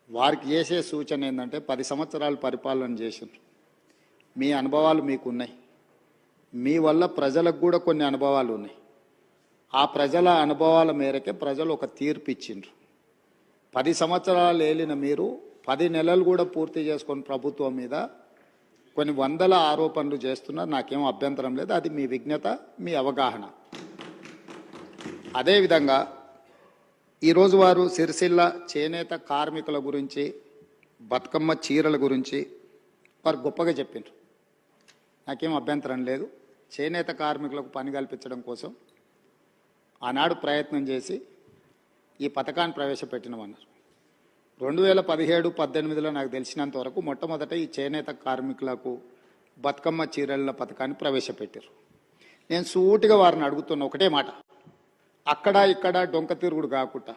వారికి చేసే సూచన ఏంటంటే 10 సంవత్సరాలు పరిపాలన చేసిండ్రు. మీ అనుభవాలు మీకున్నాయి. మీ వల్ల ప్రజలకు కూడా కొన్ని అనుభవాలు ఉన్నాయి. ఆ ప్రజల అనుభవాల మేరకే ప్రజలు ఒక తీర్పు ఇచ్చిండ్రు. 10 సంవత్సరాలు ఏలిన మీరు 10 నెలలు కూడా పూర్తి చేసుకొని ప్రభుత్వం మీద కొన్ని వందల ఆరోపణలు చేస్తున్నారు. నాకేం అభ్యంతరం లేదు. అది మీ విజ్ఞత, మీ అవగాహన. అదేవిధంగా ఈరోజు వారు సిరిసిల్ల చేనేత కార్మికుల గురించి, బతుకమ్మ చీరల గురించి వారు గొప్పగా చెప్పిండ్రు. నాకేం అభ్యంతరం లేదు. చేనేత కార్మికులకు పని కల్పించడం కోసం ఆనాడు ప్రయత్నం చేసి ఈ పథకాన్ని ప్రవేశపెట్టినామన్నారు. 2017-18లో నాకు తెలిసినంత వరకు మొట్టమొదట ఈ చేనేత కార్మికులకు బతుకమ్మ చీరల పథకాన్ని ప్రవేశపెట్టారు. నేను సూటిగా వారిని అడుగుతున్న ఒకటే మాట, అక్కడ ఇక్కడ డొంక తిరుగుడు కాకుండా